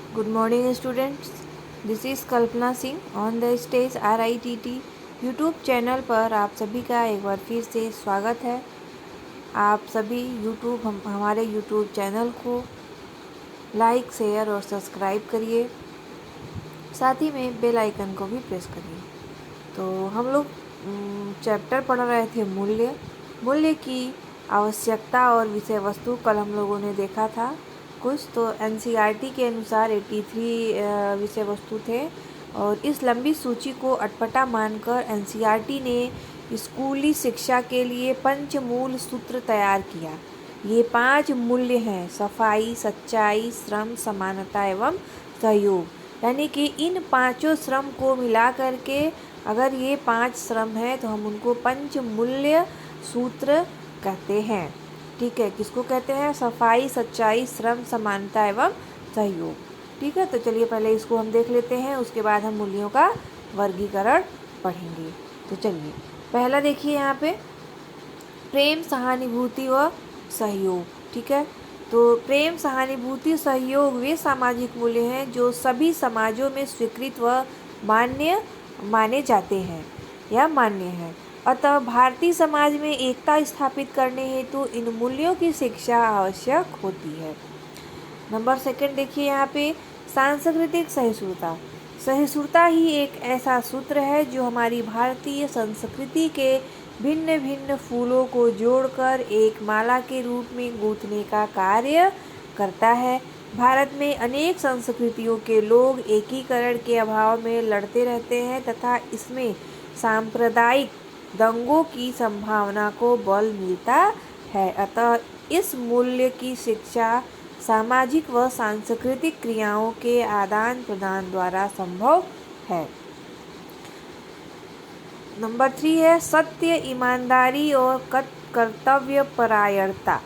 Good morning, students. This is Kalpana Singh on the stage RITT YouTube channel पर आप सभी का एक बार फिर से स्वागत है। आप सभी हमारे यूट्यूब चैनल को लाइक, शेयर और सब्सक्राइब करिए, साथ ही में बेल आइकन को भी प्रेस करिए। तो हम लोग चैप्टर पढ़ रहे थे मूल्य की आवश्यकता और विषय वस्तु। कल हम लोगों ने देखा था कुछ, तो NCERT के अनुसार 83 विषय वस्तु थे और इस लंबी सूची को अटपटा मानकर NCERT ने स्कूली शिक्षा के लिए पंचमूल सूत्र तैयार किया। ये 5 मूल्य हैं: सफाई, सच्चाई, श्रम, समानता एवं सहयोग। यानी कि इन पांचों श्रम को मिला करके अगर ये 5 श्रम हैं तो हम उनको पंचमूल्य सूत्र कहते हैं। ठीक है, किसको कहते हैं? सफाई, सच्चाई, श्रम, समानता एवं सहयोग। ठीक है, तो चलिए पहले इसको हम देख लेते हैं, उसके बाद हम मूल्यों का वर्गीकरण पढ़ेंगे। तो चलिए पहला देखिए यहाँ पे प्रेम, सहानुभूति व सहयोग। ठीक है, तो प्रेम, सहानुभूति, सहयोग वे सामाजिक मूल्य हैं जो सभी समाजों में स्वीकृत व माने जाते हैं या मान्य हैं। अतः भारतीय समाज में एकता स्थापित करने हेतु इन मूल्यों की शिक्षा आवश्यक होती है। नंबर 2 देखिए यहाँ पे सांस्कृतिक सहिष्णुता। सहिष्णुता ही एक ऐसा सूत्र है जो हमारी भारतीय संस्कृति के भिन्न भिन्न फूलों को जोड़कर एक माला के रूप में गूंथने का कार्य करता है। भारत में अनेक संस्कृतियों के लोग एकीकरण के अभाव में लड़ते रहते हैं तथा इसमें सांप्रदायिक दंगों की संभावना को बल मिलता है। अतः इस मूल्य की शिक्षा सामाजिक व सांस्कृतिक क्रियाओं के आदान प्रदान द्वारा संभव है। नंबर 3 है सत्य, ईमानदारी और कर्तव्य परायणता।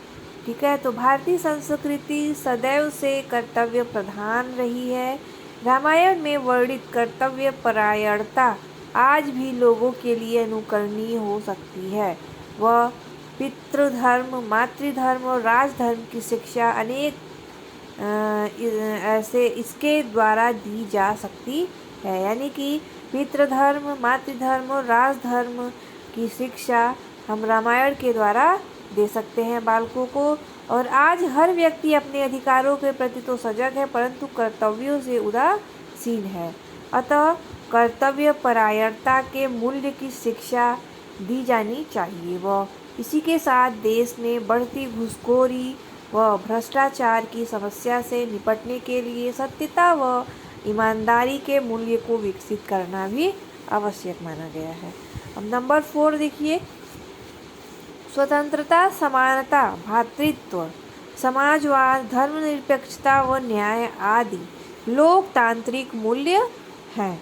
ठीक है, तो भारतीय संस्कृति सदैव से कर्तव्य प्रधान रही है। रामायण में वर्णित कर्तव्य परायणता आज भी लोगों के लिए अनुकरणीय हो सकती है। वह पितृधर्म, मातृधर्म और राजधर्म की शिक्षा अनेक ऐसे इसके द्वारा दी जा सकती है। यानी कि पितृधर्म, मातृधर्म और राजधर्म की शिक्षा हम रामायण के द्वारा दे सकते हैं बालकों को। और आज हर व्यक्ति अपने अधिकारों के प्रति तो सजग है परंतु कर्तव्यों से उदासीन है। अतः कर्तव्य परायणता के मूल्य की शिक्षा दी जानी चाहिए। व इसी के साथ देश में बढ़ती घूसखोरी व भ्रष्टाचार की समस्या से निपटने के लिए सत्यता व ईमानदारी के मूल्य को विकसित करना भी आवश्यक माना गया है। अब नंबर 4 देखिए स्वतंत्रता, समानता, भ्रातृत्व, समाजवाद, धर्मनिरपेक्षता व न्याय आदि लोकतांत्रिक मूल्य हैं।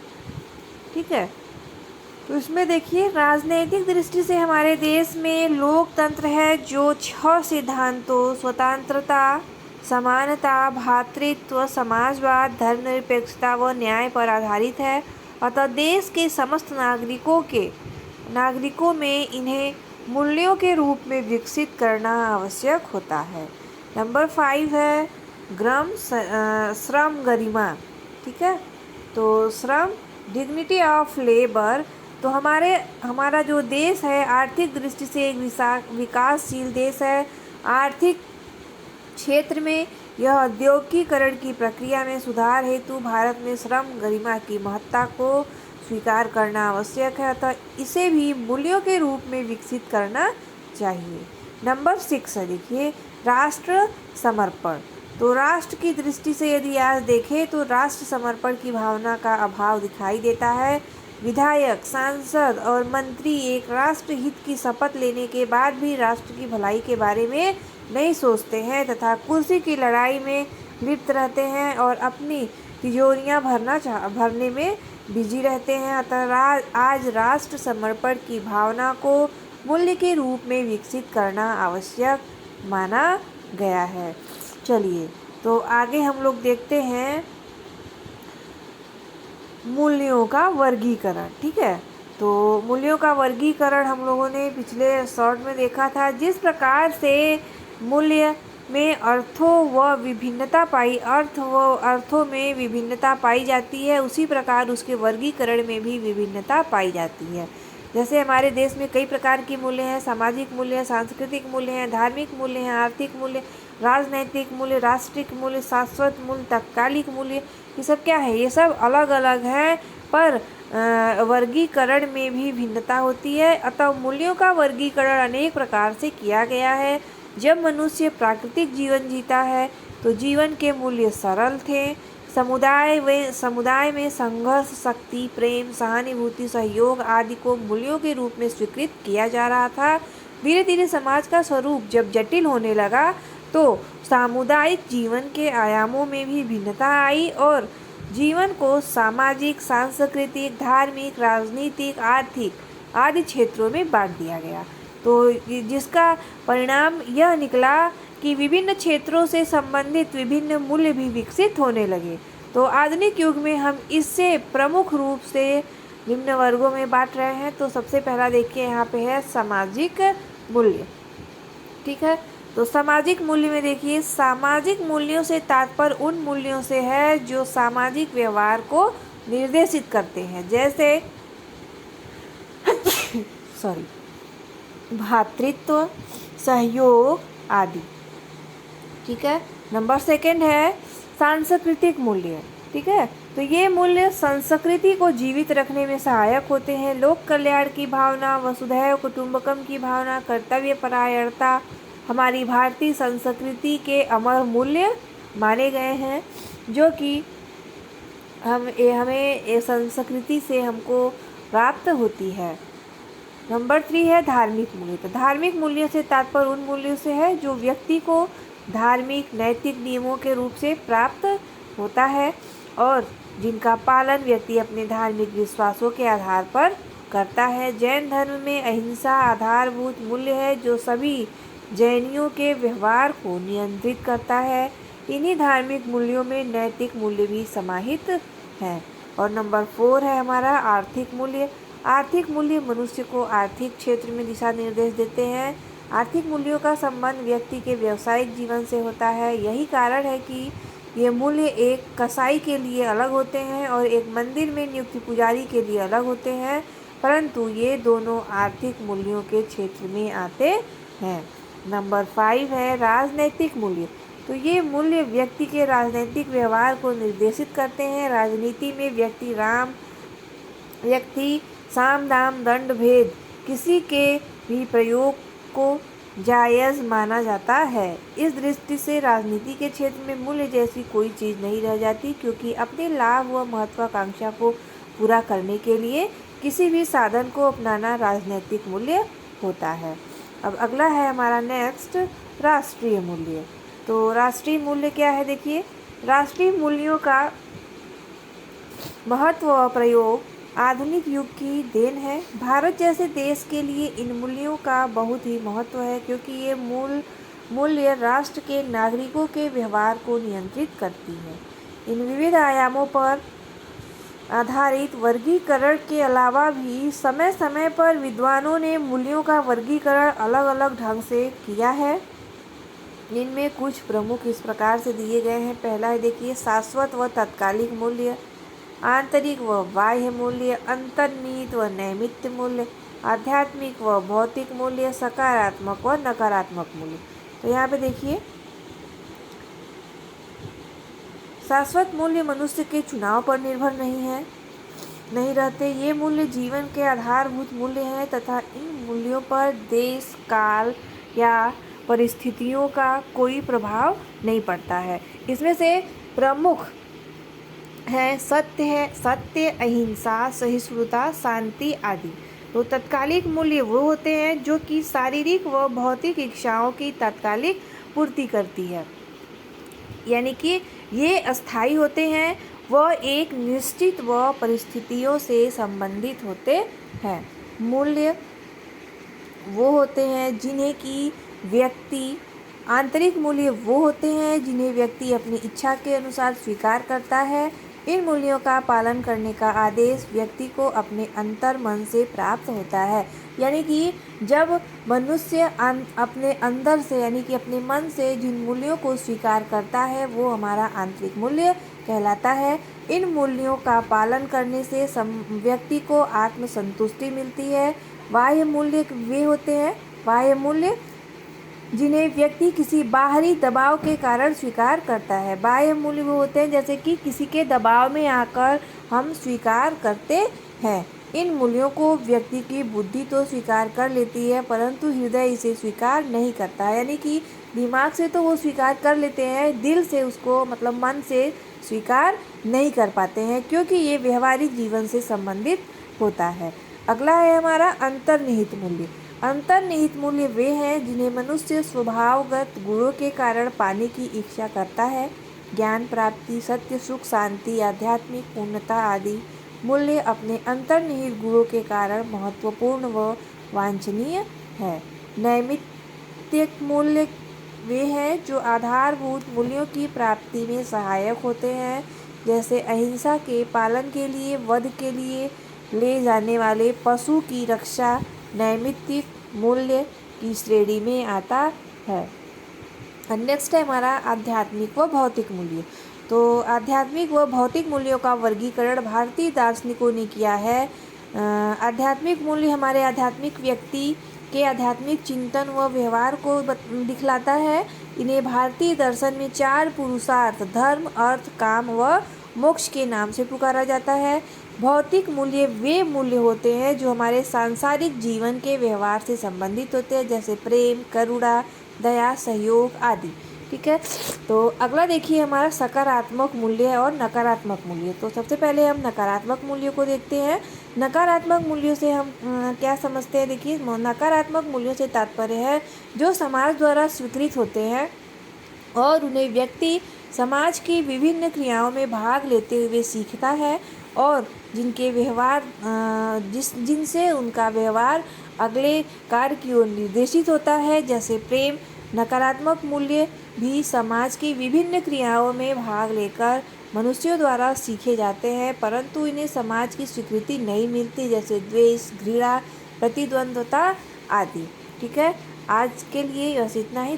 ठीक है, तो इसमें देखिए राजनीतिक दृष्टि से हमारे देश में लोकतंत्र है जो 6 सिद्धांतों स्वतंत्रता, समानता, भ्रातृत्व, समाजवाद, धर्मनिरपेक्षता व न्याय पर आधारित है। अतः देश के समस्त नागरिकों में इन्हें मूल्यों के रूप में विकसित करना आवश्यक होता है। नंबर 5 है श्रम, गरिमा। ठीक है, तो श्रम, डिग्निटी ऑफ लेबर। तो हमारा जो देश है आर्थिक दृष्टि से एक विकासशील देश है। आर्थिक क्षेत्र में यह औद्योगिकीकरण की प्रक्रिया में सुधार हेतु भारत में श्रम, गरिमा की महत्ता को स्वीकार करना आवश्यक है। अतः इसे भी मूल्यों के रूप में विकसित करना चाहिए। नंबर 6 है देखिए राष्ट्र समर्पण। तो राष्ट्र की दृष्टि से यदि आज देखें तो राष्ट्र समर्पण की भावना का अभाव दिखाई देता है। विधायक, सांसद और मंत्री एक राष्ट्र हित की शपथ लेने के बाद भी राष्ट्र की भलाई के बारे में नहीं सोचते हैं तथा कुर्सी की लड़ाई में लिप्त रहते हैं और अपनी तिजोरियां भरने में बिजी रहते हैं। अतः आज राष्ट्र समर्पण की भावना को मूल्य के रूप में विकसित करना आवश्यक माना गया है। चलिए तो आगे हम लोग देखते हैं मूल्यों का वर्गीकरण। ठीक है, तो मूल्यों का वर्गीकरण हम लोगों ने पिछले शॉर्ट में देखा था। जिस प्रकार से मूल्य में अर्थों में विभिन्नता पाई जाती है, उसी प्रकार उसके वर्गीकरण में भी विभिन्नता पाई जाती है। जैसे हमारे देश में कई प्रकार के मूल्य हैं, सामाजिक मूल्य हैं, सांस्कृतिक मूल्य हैं, धार्मिक मूल्य हैं, आर्थिक मूल्य, राजनैतिक मूल्य, राष्ट्रिक मूल्य, शाश्वत मूल्य, तात्कालिक मूल्य, ये सब क्या है? ये सब अलग अलग है, पर वर्गीकरण में भी भिन्नता होती है। अतः मूल्यों का वर्गीकरण अनेक प्रकार से किया गया है। जब मनुष्य प्राकृतिक जीवन जीता है तो जीवन के मूल्य सरल थे। समुदाय में संघर्ष, शक्ति, प्रेम, सहानुभूति, सहयोग आदि को मूल्यों के रूप में स्वीकृत किया जा रहा था। धीरे धीरे समाज का स्वरूप जब जटिल होने लगा तो सामुदायिक जीवन के आयामों में भी भिन्नता आई और जीवन को सामाजिक, सांस्कृतिक, धार्मिक, राजनीतिक, आर्थिक आदि क्षेत्रों में बांट दिया गया। तो जिसका परिणाम यह निकला कि विभिन्न क्षेत्रों से संबंधित विभिन्न मूल्य भी विकसित होने लगे। तो आधुनिक युग में हम इससे प्रमुख रूप से निम्न वर्गों में बांट रहे हैं। तो सबसे पहला देखिए यहाँ पे है सामाजिक मूल्य। ठीक है, तो सामाजिक मूल्य में देखिए, सामाजिक मूल्यों से तात्पर्य उन मूल्यों से है जो सामाजिक व्यवहार को निर्देशित करते हैं, जैसे भ्रातृत्व, सहयोग आदि। ठीक है, नंबर सेकंड है सांस्कृतिक मूल्य। ठीक है, तो ये मूल्य संस्कृति को जीवित रखने में सहायक होते हैं। लोक कल्याण की भावना, वसुधैव कुटुंबकम की भावना, कर्तव्य परायणता हमारी भारतीय संस्कृति के अमर मूल्य माने गए हैं, जो कि हमें संस्कृति से हमको प्राप्त होती है। नंबर 3 है धार्मिक मूल्य। तो धार्मिक मूल्यों से तात्पर्य उन मूल्यों से है जो व्यक्ति को धार्मिक नैतिक नियमों के रूप से प्राप्त होता है और जिनका पालन व्यक्ति अपने धार्मिक विश्वासों के आधार पर करता है। जैन धर्म में अहिंसा आधारभूत मूल्य है जो सभी जैनियों के व्यवहार को नियंत्रित करता है। इन्हीं धार्मिक मूल्यों में नैतिक मूल्य भी समाहित हैं। और नंबर 4 है हमारा आर्थिक मूल्य। आर्थिक मूल्य मनुष्य को आर्थिक क्षेत्र में दिशा निर्देश देते हैं। आर्थिक मूल्यों का संबंध व्यक्ति के व्यावसायिक जीवन से होता है। यही कारण है कि ये मूल्य एक कसाई के लिए अलग होते हैं और एक मंदिर में नियुक्त पुजारी के लिए अलग होते हैं, परंतु ये दोनों आर्थिक मूल्यों के क्षेत्र में आते हैं। नंबर 5 है राजनैतिक मूल्य। तो ये मूल्य व्यक्ति के राजनीतिक व्यवहार को निर्देशित करते हैं। राजनीति में व्यक्ति साम दाम दंड भेद किसी के भी प्रयोग को जायज़ माना जाता है। इस दृष्टि से राजनीति के क्षेत्र में मूल्य जैसी कोई चीज़ नहीं रह जाती, क्योंकि अपने लाभ व महत्वाकांक्षा को पूरा करने के लिए किसी भी साधन को अपनाना राजनीतिक मूल्य होता है। अब अगला है हमारा नेक्स्ट राष्ट्रीय मूल्य। तो राष्ट्रीय मूल्य क्या है? देखिए, राष्ट्रीय मूल्यों का महत्व व प्रयोग आधुनिक युग की देन है। भारत जैसे देश के लिए इन मूल्यों का बहुत ही महत्व है, क्योंकि ये मूल्य राष्ट्र के नागरिकों के व्यवहार को नियंत्रित करती है। इन विविध आयामों पर आधारित वर्गीकरण के अलावा भी समय समय पर विद्वानों ने मूल्यों का वर्गीकरण अलग अलग ढंग से किया है। इनमें कुछ प्रमुख इस प्रकार से दिए गए हैं। पहला है देखिए शाश्वत व तात्कालिक मूल्य, आंतरिक व बाह्य मूल्य, अंतर्निहित व नैमित्त मूल्य, आध्यात्मिक व भौतिक मूल्य, सकारात्मक व नकारात्मक मूल्य। तो यहाँ पे देखिए, शाश्वत मूल्य मनुष्य के चुनाव पर निर्भर नहीं रहते। ये मूल्य जीवन के आधारभूत मूल्य हैं तथा इन मूल्यों पर देश, काल या परिस्थितियों का कोई प्रभाव नहीं पड़ता है। इसमें से प्रमुख है सत्य, अहिंसा, सहिष्णुता, शांति आदि। तो तात्कालिक मूल्य वो होते हैं जो कि शारीरिक व भौतिक इच्छाओं की तात्कालिक पूर्ति करती है, यानी कि ये अस्थायी होते हैं, वह एक निश्चित व परिस्थितियों से संबंधित होते हैं। मूल्य वो होते हैं जिन्हें कि व्यक्ति आंतरिक मूल्य वो होते हैं जिन्हें व्यक्ति अपनी इच्छा के अनुसार स्वीकार करता है। इन मूल्यों का पालन करने का आदेश व्यक्ति को अपने अंतर मन से प्राप्त होता है। यानी कि जब मनुष्य अपने अंदर से यानी कि अपने मन से जिन मूल्यों को स्वीकार करता है वो हमारा आंतरिक मूल्य कहलाता है। इन मूल्यों का पालन करने से व्यक्ति को आत्मसंतुष्टि मिलती है। बाह्य मूल्य वे होते हैं, बाह्य मूल्य जिन्हें व्यक्ति किसी बाहरी दबाव के कारण स्वीकार करता है। बाह्य मूल्य वो होते हैं जैसे कि किसी के दबाव में आकर हम स्वीकार करते हैं। इन मूल्यों को व्यक्ति की बुद्धि तो स्वीकार कर लेती है परंतु हृदय इसे स्वीकार नहीं करता है। यानी कि दिमाग से तो वो स्वीकार कर लेते हैं, दिल से उसको मतलब मन से स्वीकार नहीं कर पाते हैं क्योंकि ये व्यवहारिक जीवन से संबंधित होता है। अगला है हमारा अंतर्निहित मूल्य। अंतर्निहित मूल्य वे हैं जिन्हें मनुष्य स्वभावगत गुणों के कारण पाने की इच्छा करता है। ज्ञान प्राप्ति, सत्य, सुख, शांति, आध्यात्मिक पूर्णता आदि मूल्य अपने अंतर्निहित गुणों के कारण महत्वपूर्ण व वांछनीय है। नैमित्तिक मूल्य वे हैं जो आधारभूत मूल्यों की प्राप्ति में सहायक होते हैं, जैसे अहिंसा के पालन के लिए वध के लिए ले जाने वाले पशु की रक्षा नैमित्तिक मूल्य की श्रेणी में आता है। नेक्स्ट है हमारा आध्यात्मिक व भौतिक मूल्य। तो आध्यात्मिक व भौतिक मूल्यों का वर्गीकरण भारतीय दार्शनिकों ने किया है। आध्यात्मिक मूल्य हमारे आध्यात्मिक व्यक्ति के आध्यात्मिक चिंतन व व्यवहार को दिखलाता है। इन्हें भारतीय दर्शन में 4 पुरुषार्थ धर्म, अर्थ, काम व मोक्ष के नाम से पुकारा जाता है। भौतिक मूल्य वे मूल्य होते हैं जो हमारे सांसारिक जीवन के व्यवहार से संबंधित होते हैं, जैसे प्रेम, करुणा, दया, सहयोग आदि। ठीक है, तो अगला देखिए हमारा सकारात्मक मूल्य और नकारात्मक मूल्य। तो सबसे पहले हम नकारात्मक मूल्यों को देखते हैं। नकारात्मक मूल्यों से हम क्या समझते हैं, देखिए नकारात्मक मूल्यों से तात्पर्य है जो समाज द्वारा स्वीकृत होते हैं और उन्हें व्यक्ति समाज की विभिन्न क्रियाओं में भाग लेते हुए सीखता है और जिनके व्यवहार जिनसे उनका व्यवहार अगले कार्य की ओर निर्देशित होता है, जैसे प्रेम। नकारात्मक मूल्य भी समाज की विभिन्न क्रियाओं में भाग लेकर मनुष्यों द्वारा सीखे जाते हैं परंतु इन्हें समाज की स्वीकृति नहीं मिलती, जैसे द्वेष, घृणा, प्रतिद्वंद्विता आदि। ठीक है, आज के लिए बस इतना ही।